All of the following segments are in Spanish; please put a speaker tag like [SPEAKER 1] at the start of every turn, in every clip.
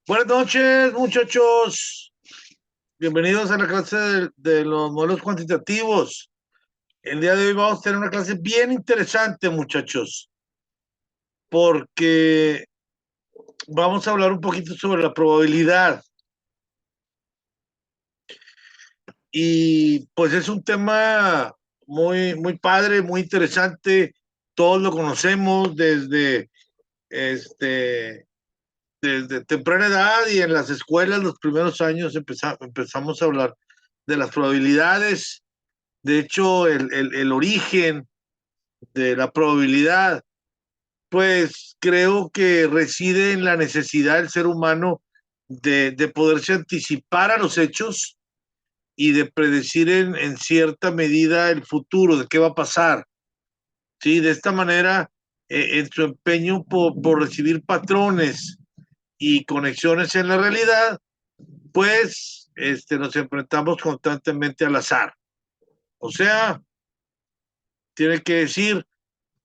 [SPEAKER 1] Buenas noches, muchachos. Bienvenidos a la clase de los modelos cuantitativos. El día de hoy vamos a tener una clase bien interesante, muchachos, porque vamos a hablar un poquito sobre la probabilidad. Y pues es un tema muy padre, muy interesante. Todos lo conocemos este, desde temprana edad y en las escuelas, los primeros años empezamos a hablar de las probabilidades. De hecho, el origen de la probabilidad, pues creo que reside en la necesidad del ser humano de poderse anticipar a los hechos y de predecir en cierta medida el futuro, de qué va a pasar. Sí, de esta manera, en su empeño por recibir patrones y conexiones en la realidad, pues nos enfrentamos constantemente al azar. O sea, tiene que decir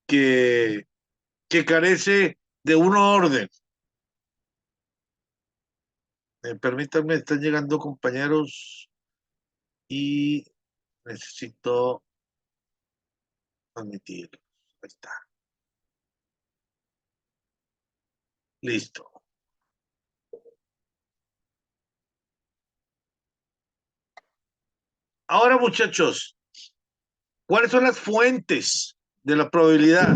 [SPEAKER 1] que carece de un orden. Permítanme, están llegando compañeros y necesito admitir. Ahí está. Listo. Ahora, muchachos, ¿cuáles son las fuentes de la probabilidad?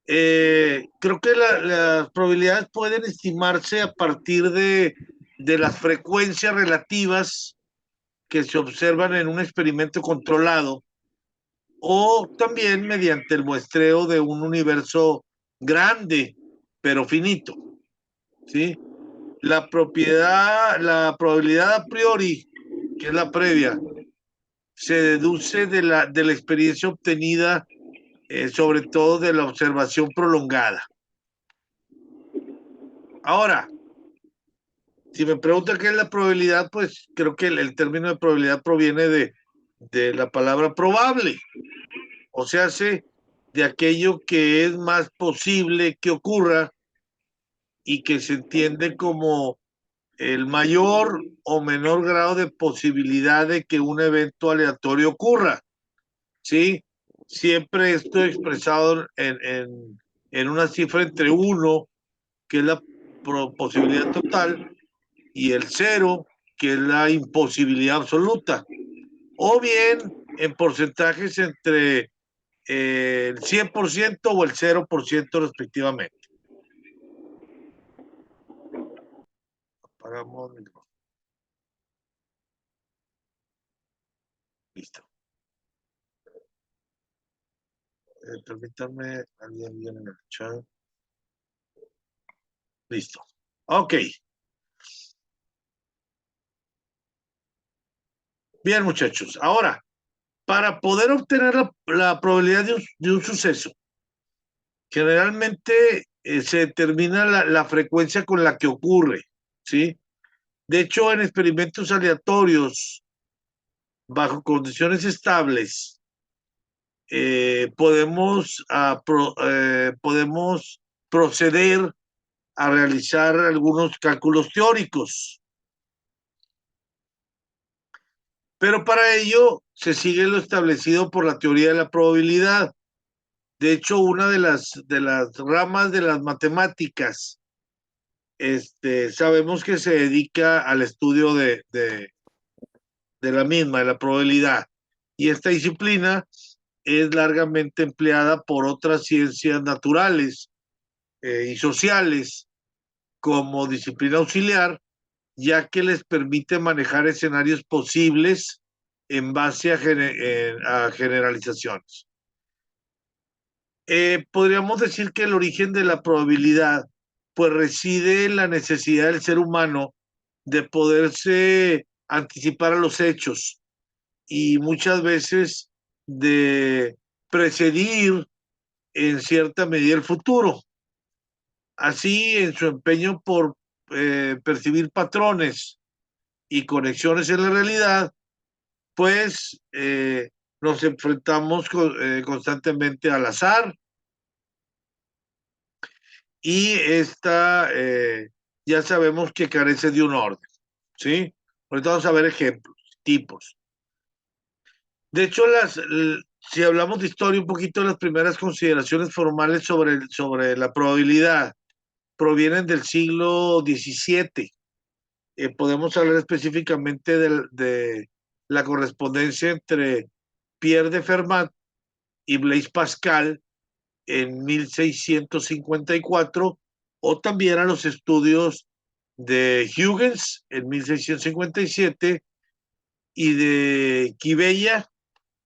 [SPEAKER 1] Creo que las probabilidades pueden estimarse a partir de las frecuencias relativas que se observan en un experimento controlado o también mediante el muestreo de un universo grande, pero finito, ¿sí? La probabilidad a priori, que es la previa, se deduce de la experiencia obtenida, sobre todo de la observación prolongada. Ahora, si me preguntan qué es la probabilidad, pues creo que el término de probabilidad proviene de la palabra probable, o sea, de aquello que es más posible que ocurra y que se entiende como el mayor o menor grado de posibilidad de que un evento aleatorio ocurra, ¿sí? Siempre esto expresado en una cifra entre uno, que es la posibilidad total, y el cero, que es la imposibilidad absoluta, o bien en porcentajes entre el 100% o el 0% respectivamente. Apagamos el micrófono. Listo. Permítanme, alguien viene en el chat. Listo. Ok. Bien, muchachos. Ahora, para poder obtener la probabilidad de un suceso, generalmente se determina la frecuencia con la que ocurre, ¿sí? De hecho, en experimentos aleatorios, bajo condiciones estables, podemos proceder a realizar algunos cálculos teóricos, pero para ello se sigue lo establecido por la teoría de la probabilidad. De hecho, una de las ramas de las matemáticas, sabemos que se dedica al estudio de la misma, de la probabilidad. Y esta disciplina es largamente empleada por otras ciencias naturales y sociales como disciplina auxiliar, ya que les permite manejar escenarios posibles en base a generalizaciones. Podríamos decir que el origen de la probabilidad pues reside en la necesidad del ser humano de poderse anticipar a los hechos y muchas veces de precedir en cierta medida el futuro. Así, en su empeño por percibir patrones y conexiones en la realidad, pues nos enfrentamos constantemente al azar y esta ya sabemos que carece de un orden, ¿sí? Ahorita vamos a ver ejemplos, tipos. De hecho, si hablamos de historia, un poquito las primeras consideraciones formales sobre la probabilidad provienen del siglo XVII. Podemos hablar específicamente de la correspondencia entre Pierre de Fermat y Blaise Pascal en 1654, o también a los estudios de Huygens en 1657 y de Quibella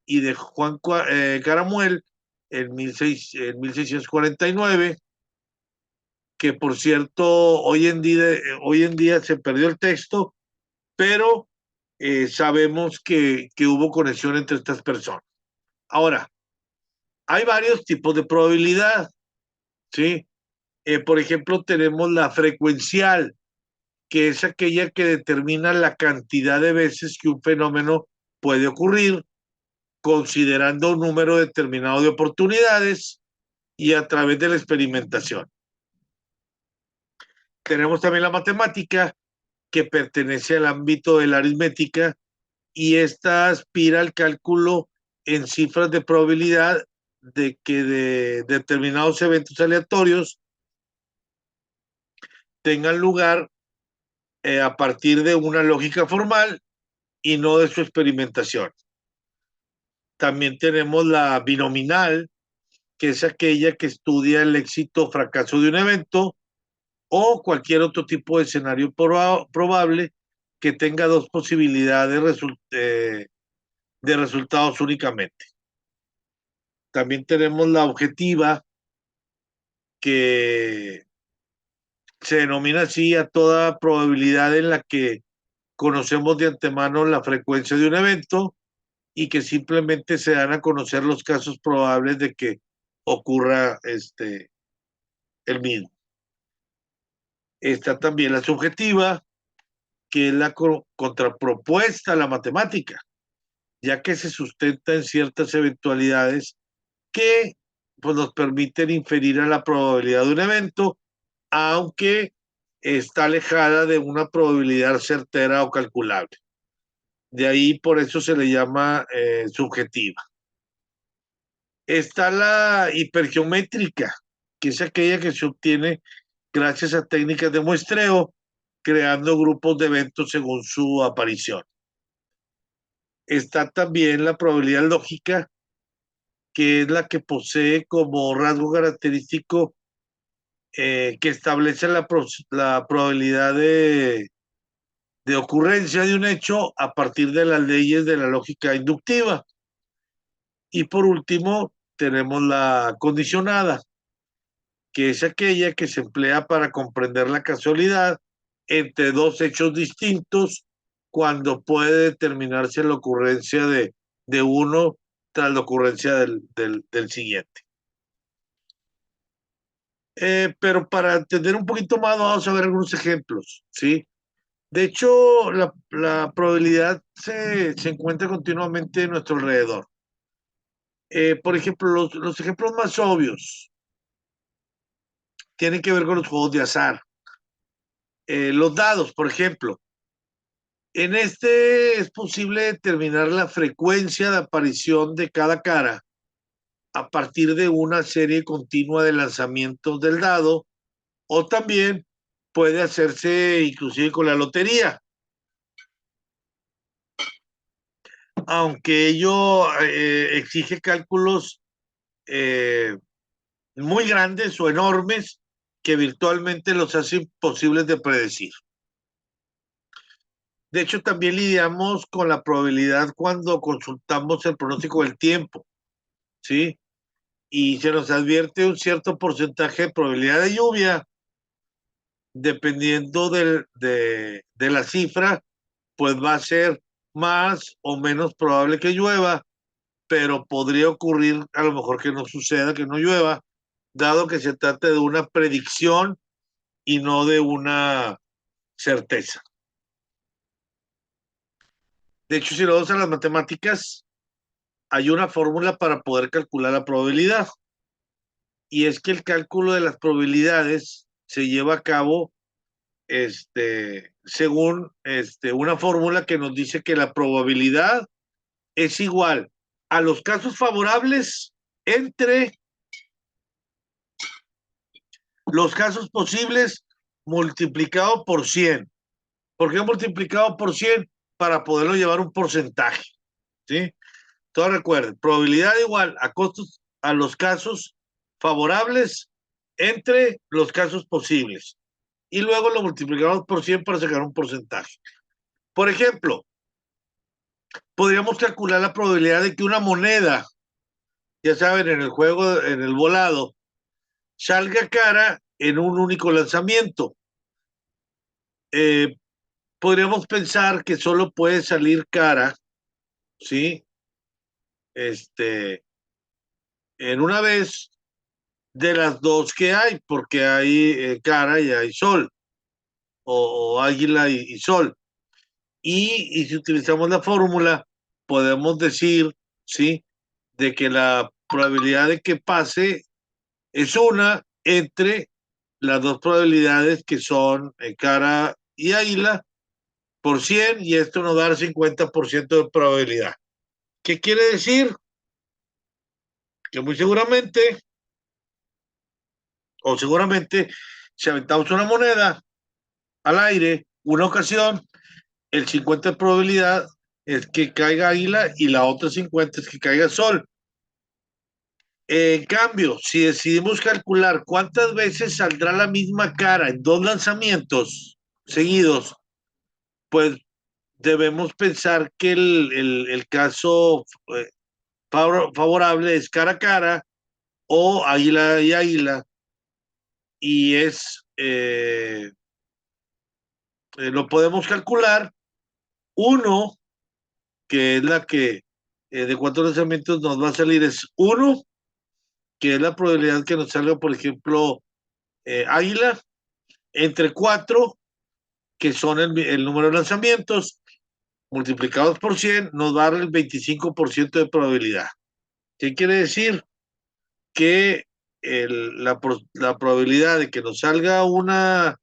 [SPEAKER 1] y de Juan Caramuel en 1649, que por cierto hoy en día se perdió el texto, pero sabemos que hubo conexión entre estas personas. Ahora, hay varios tipos de probabilidad, ¿sí? Por ejemplo, tenemos la frecuencial, que es aquella que determina la cantidad de veces que un fenómeno puede ocurrir, considerando un número determinado de oportunidades y a través de la experimentación. Tenemos también la matemática, que pertenece al ámbito de la aritmética, y esta aspira al cálculo en cifras de probabilidad de que de determinados eventos aleatorios tengan lugar a partir de una lógica formal y no de su experimentación. También tenemos la binominal, que es aquella que estudia el éxito o fracaso de un evento o cualquier otro tipo de escenario probable que tenga dos posibilidades de resultados únicamente. También tenemos la objetiva, que se denomina así a toda probabilidad en la que conocemos de antemano la frecuencia de un evento y que simplemente se dan a conocer los casos probables de que ocurra el mismo. Está también la subjetiva, que es la contrapropuesta a la matemática, ya que se sustenta en ciertas eventualidades que pues, nos permiten inferir a la probabilidad de un evento, aunque está alejada de una probabilidad certera o calculable. De ahí por eso se le llama subjetiva. Está la hipergeométrica, que es aquella que se obtiene gracias a técnicas de muestreo, creando grupos de eventos según su aparición. Está también la probabilidad lógica, que es la que posee como rasgo característico que establece la probabilidad de ocurrencia de un hecho a partir de las leyes de la lógica inductiva. Y por último, tenemos la condicionada, que es aquella que se emplea para comprender la casualidad entre dos hechos distintos cuando puede determinarse la ocurrencia de uno tras la ocurrencia del siguiente. Pero para entender un poquito más, vamos a ver algunos ejemplos, ¿sí? De hecho, la probabilidad se encuentra continuamente en nuestro alrededor. Por ejemplo, los ejemplos más obvios tienen que ver con los juegos de azar. Los dados, por ejemplo. En este es posible determinar la frecuencia de aparición de cada cara a partir de una serie continua de lanzamientos del dado, o también puede hacerse inclusive con la lotería, aunque ello exige cálculos eh, muy grandes o enormes que virtualmente los hace imposibles de predecir. De hecho, también lidiamos con la probabilidad cuando consultamos el pronóstico del tiempo, ¿sí? Y se nos advierte un cierto porcentaje de probabilidad de lluvia, dependiendo de la cifra, pues va a ser más o menos probable que llueva, pero podría ocurrir a lo mejor que no suceda, que no llueva, dado que se trata de una predicción y no de una certeza. De hecho, si lo vamos a las matemáticas, hay una fórmula para poder calcular la probabilidad, y es que el cálculo de las probabilidades se lleva a cabo según una fórmula que nos dice que la probabilidad es igual a los casos favorables entre los casos posibles multiplicado por 100. ¿Por qué multiplicado por 100? Para poderlo llevar un porcentaje, ¿sí? Entonces recuerden, probabilidad igual a costos a los casos favorables entre los casos posibles. Y luego lo multiplicamos por 100 para sacar un porcentaje. Por ejemplo, podríamos calcular la probabilidad de que una moneda, ya saben, en el juego, en el volado, salga cara en un único lanzamiento. Podríamos pensar que solo puede salir cara, ¿sí? En una vez de las dos que hay, porque hay cara y hay sol, o águila y sol. Y si utilizamos la fórmula, podemos decir, ¿sí? De que la probabilidad de que pase es una entre las dos probabilidades que son cara y águila por 100 y esto nos da el 50% de probabilidad. ¿Qué quiere decir? Que muy seguramente, o seguramente, si aventamos una moneda al aire una ocasión, el 50 de probabilidad es que caiga águila y la otra 50 es que caiga sol. En cambio, si decidimos calcular cuántas veces saldrá la misma cara en dos lanzamientos seguidos, pues debemos pensar que el caso favorable es cara a cara o águila y águila, y lo podemos calcular. Uno, que es la que de cuatro lanzamientos nos va a salir, es uno, que es la probabilidad que nos salga, por ejemplo, águila, entre cuatro, que son el número de lanzamientos, multiplicados por 100, nos va a dar el 25% de probabilidad. ¿Qué quiere decir? Que la probabilidad de que nos salga un águila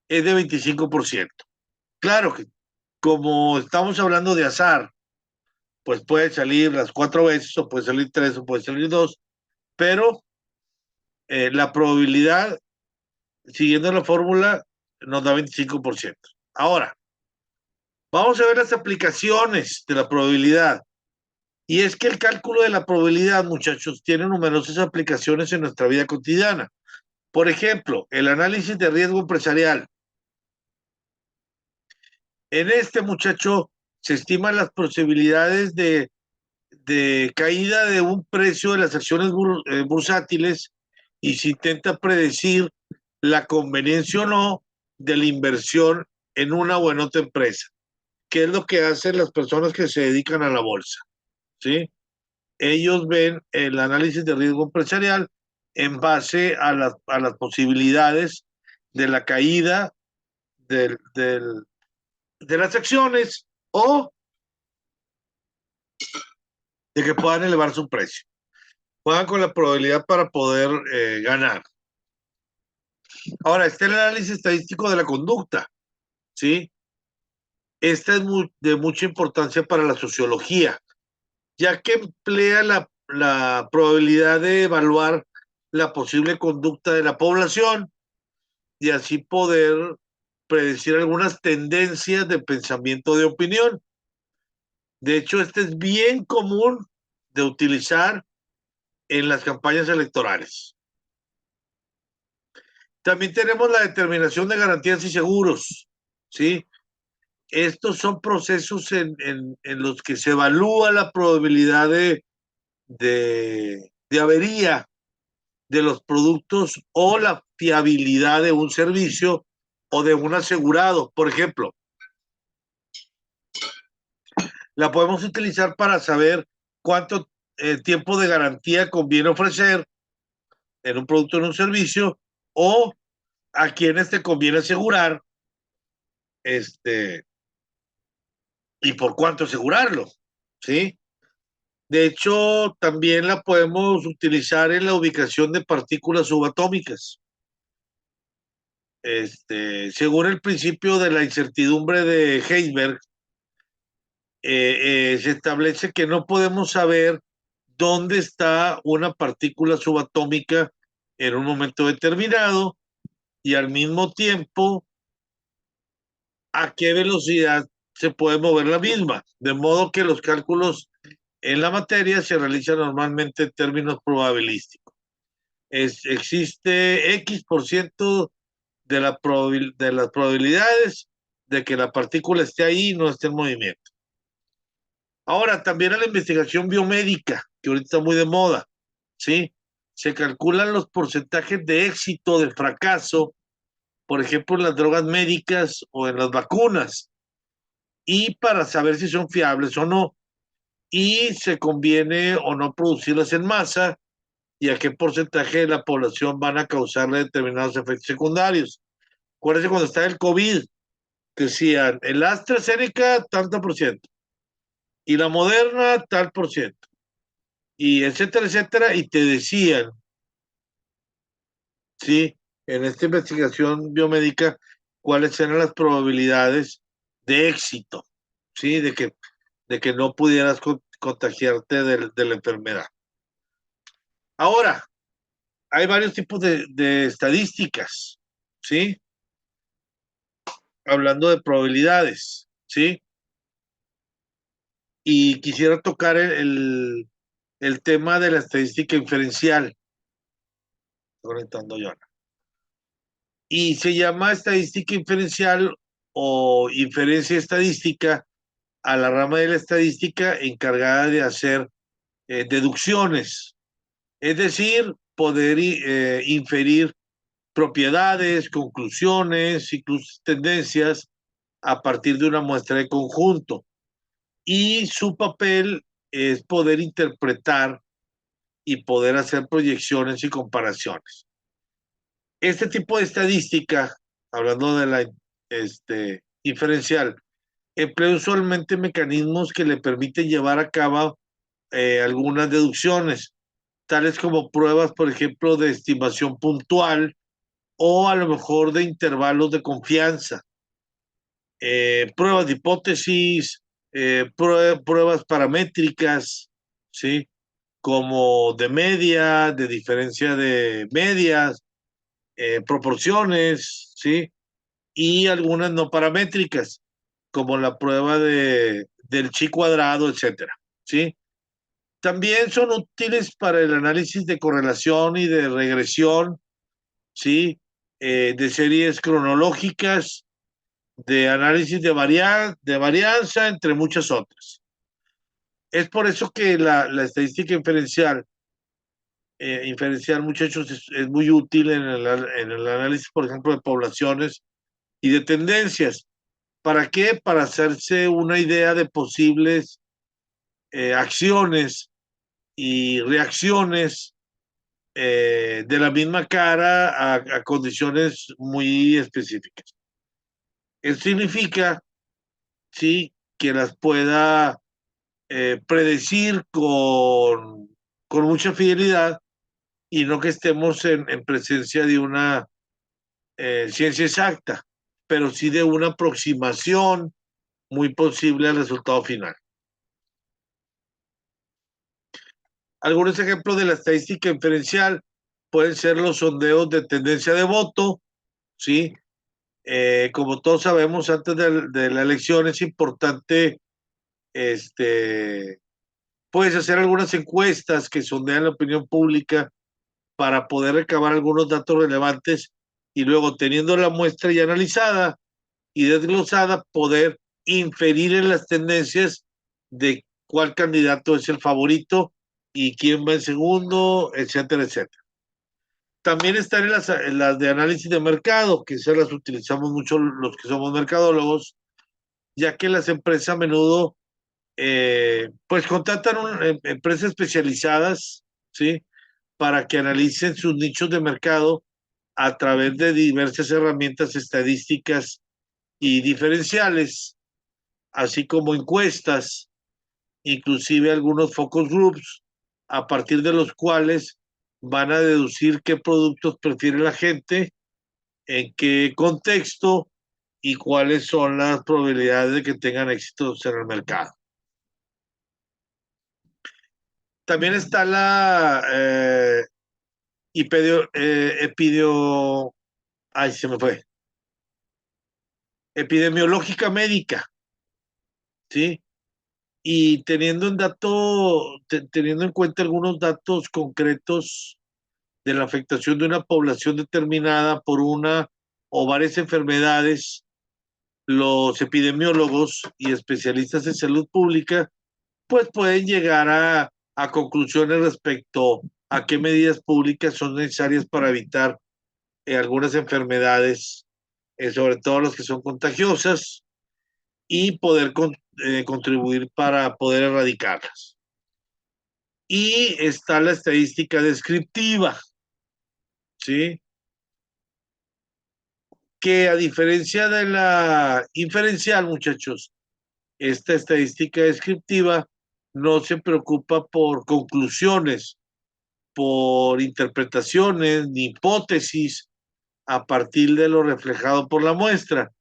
[SPEAKER 1] es de 25%. Claro que como estamos hablando de azar, pues puede salir las cuatro veces, o puede salir tres, o puede salir dos, pero la probabilidad, siguiendo la fórmula, nos da 25%. Ahora, vamos a ver las aplicaciones de la probabilidad. Y es que el cálculo de la probabilidad, muchachos, tiene numerosas aplicaciones en nuestra vida cotidiana. Por ejemplo, el análisis de riesgo empresarial. En este, muchacho, se estiman las posibilidades de caída de un precio de las acciones bursátiles y se intenta predecir la conveniencia o no de la inversión en una o en otra empresa, que es lo que hacen las personas que se dedican a la bolsa, ¿sí? Ellos ven el análisis de riesgo empresarial en base a las posibilidades de la caída del, del, de las acciones o de que puedan elevar su precio. Juegan con la probabilidad para poder ganar. Ahora, está el análisis estadístico de la conducta, ¿sí? Esta es de mucha importancia para la sociología, ya que emplea la probabilidad de evaluar la posible conducta de la población y así poder predecir algunas tendencias de pensamiento de opinión. De hecho, este es bien común de utilizar en las campañas electorales. También tenemos la determinación de garantías y seguros, ¿sí? Estos son procesos en los que se evalúa la probabilidad de avería de los productos o la fiabilidad de un servicio o de un asegurado. Por ejemplo, la podemos utilizar para saber cuánto tiempo de garantía conviene ofrecer en un producto o en un servicio o a quienes te conviene asegurar y por cuánto asegurarlo, ¿sí? De hecho, también la podemos utilizar en la ubicación de partículas subatómicas. según el principio de la incertidumbre de Heisenberg, se establece que no podemos saber dónde está una partícula subatómica en un momento determinado y al mismo tiempo a qué velocidad se puede mover la misma. De modo que los cálculos en la materia se realizan normalmente en términos probabilísticos. Existe X% de las probabilidades de que la partícula esté ahí y no esté en movimiento. Ahora, también a la investigación biomédica, que ahorita está muy de moda, ¿sí? Se calculan los porcentajes de éxito, de fracaso, por ejemplo, en las drogas médicas o en las vacunas, y para saber si son fiables o no, y se conviene o no producirlas en masa, y a qué porcentaje de la población van a causarle determinados efectos secundarios. Acuérdense cuando está el COVID, que decían, el AstraZeneca, tanto por ciento, y la Moderna, tal por ciento, y etcétera, y te decían, ¿sí? En esta investigación biomédica, cuáles eran las probabilidades de éxito, ¿sí? De que no pudieras contagiarte de la enfermedad. Ahora, hay varios tipos de estadísticas, ¿sí? Hablando de probabilidades, ¿sí? Y quisiera tocar el tema de la estadística inferencial. Estoy conectando yo. Y se llama estadística inferencial o inferencia estadística a la rama de la estadística encargada de hacer deducciones, es decir, poder inferir propiedades, conclusiones, incluso tendencias a partir de una muestra de conjunto. Y su papel es poder interpretar y poder hacer proyecciones y comparaciones. Este tipo de estadística, hablando de la inferencial, emplea usualmente mecanismos que le permiten llevar a cabo algunas deducciones, tales como pruebas, por ejemplo, de estimación puntual o a lo mejor de intervalos de confianza, pruebas de hipótesis, pruebas paramétricas, ¿sí? Como de media, de diferencia de medias, proporciones, ¿sí? Y algunas no paramétricas, como la prueba del chi cuadrado, etcétera, ¿sí? También son útiles para el análisis de correlación y de regresión, ¿sí? De series cronológicas, de análisis de varianza, entre muchas otras. Es por eso que la estadística inferencial, muchachos, es muy útil en el análisis, por ejemplo, de poblaciones y de tendencias. ¿Para qué? Para hacerse una idea de posibles acciones y reacciones de la misma cara a condiciones muy específicas. Eso significa, sí, que las pueda predecir con mucha fidelidad y no que estemos en presencia de una ciencia exacta, pero sí de una aproximación muy posible al resultado final. Algunos ejemplos de la estadística inferencial pueden ser los sondeos de tendencia de voto, ¿sí? Como todos sabemos, antes de la elección es importante, puedes hacer algunas encuestas que sondean la opinión pública para poder recabar algunos datos relevantes y luego, teniendo la muestra ya analizada y desglosada, poder inferir en las tendencias de cuál candidato es el favorito y quién va en segundo, etcétera, etcétera. También están en las de análisis de mercado, que se las utilizamos mucho los que somos mercadólogos, ya que las empresas a menudo pues contratan empresas especializadas, ¿sí? Para que analicen sus nichos de mercado a través de diversas herramientas estadísticas y diferenciales, así como encuestas, inclusive algunos focus groups, a partir de los cuales van a deducir qué productos prefiere la gente en qué contexto y cuáles son las probabilidades de que tengan éxitos en el mercado. También está la ay, se me fue, epidemiológica médica, ¿sí? Y teniendo en cuenta algunos datos concretos de la afectación de una población determinada por una o varias enfermedades, los epidemiólogos y especialistas en salud pública, pues pueden llegar a conclusiones respecto a qué medidas públicas son necesarias para evitar algunas enfermedades, sobre todo las que son contagiosas, y poder contribuir para poder erradicarlas. Y está la estadística descriptiva, ¿sí? Que a diferencia de la inferencial, muchachos, esta estadística descriptiva no se preocupa por conclusiones, por interpretaciones ni hipótesis a partir de lo reflejado por la muestra,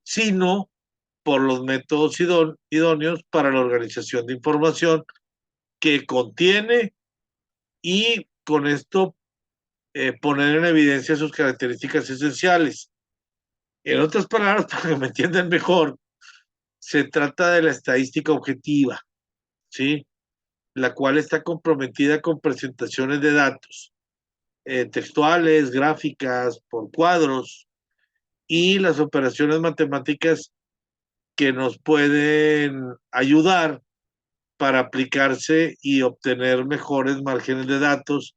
[SPEAKER 1] sino por los métodos idóneos para la organización de información que contiene y con esto poner en evidencia sus características esenciales. En otras palabras, para que me entiendan mejor, se trata de la estadística objetiva, ¿sí? La cual está comprometida con presentaciones de datos textuales, gráficas, por cuadros y las operaciones matemáticas que nos pueden ayudar para aplicarse y obtener mejores márgenes de datos,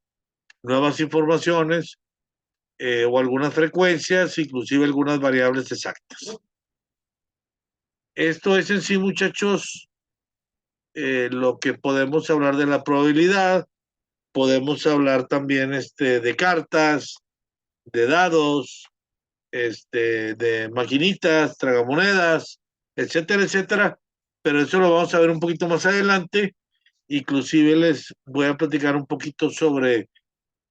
[SPEAKER 1] nuevas informaciones o algunas frecuencias, inclusive algunas variables exactas. Esto es en sí, muchachos, lo que podemos hablar de la probabilidad. Podemos hablar también de cartas, de dados, de maquinitas, tragamonedas, etcétera, etcétera. Pero eso lo vamos a ver un poquito más adelante. Inclusive les voy a platicar un poquito sobre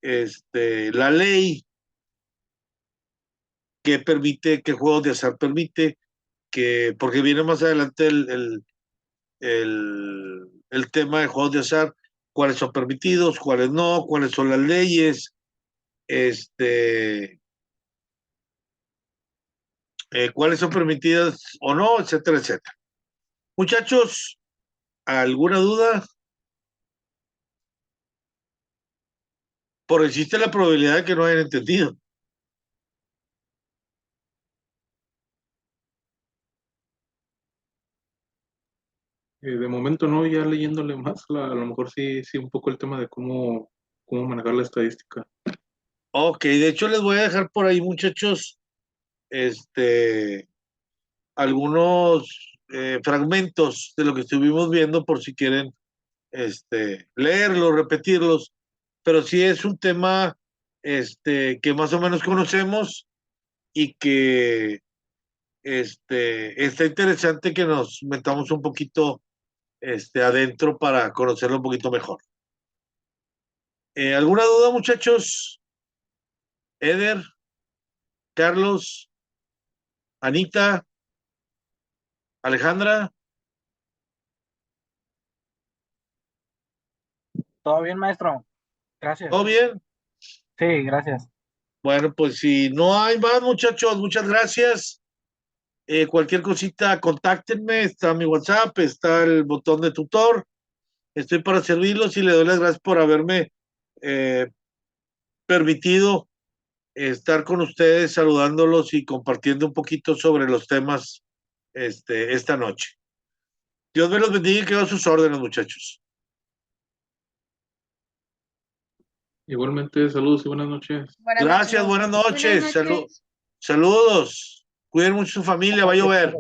[SPEAKER 1] la ley que permite, que juegos de azar permite, porque viene más adelante el tema de juegos de azar, cuáles son permitidos, cuáles no, cuáles son las leyes, cuáles son permitidas o no, etcétera, etcétera. Muchachos, ¿alguna duda? Por existe la probabilidad de que no hayan entendido.
[SPEAKER 2] De momento no, ya leyéndole más, a lo mejor sí, sí, un poco el tema de cómo manejar la estadística.
[SPEAKER 1] Ok, de hecho les voy a dejar por ahí, muchachos, algunos fragmentos de lo que estuvimos viendo por si quieren leerlos, repetirlos, pero sí es un tema que más o menos conocemos y que está interesante que nos metamos un poquito adentro para conocerlo un poquito mejor. ¿Alguna duda, muchachos? Eder, Carlos, Anita, Alejandra,
[SPEAKER 3] Todo bien, maestro.
[SPEAKER 1] ¿todo
[SPEAKER 3] Gracias.
[SPEAKER 1] bien?
[SPEAKER 3] Sí, gracias.
[SPEAKER 1] Bueno, pues si no hay más, muchachos, muchas gracias. Cualquier cosita, contáctenme, está mi WhatsApp, está el botón de tutor, estoy para servirlos y le doy las gracias por haberme eh, permitido estar con ustedes, saludándolos y compartiendo un poquito sobre los temas esta noche. Dios me los bendiga y quedo a sus órdenes, muchachos.
[SPEAKER 2] Igualmente, saludos y buenas noches.
[SPEAKER 4] Buenas
[SPEAKER 1] Gracias,
[SPEAKER 4] noches.
[SPEAKER 1] buenas
[SPEAKER 4] Buenas
[SPEAKER 1] noches,
[SPEAKER 4] noches.
[SPEAKER 1] saludos. Cuiden mucho a su familia, va a llover.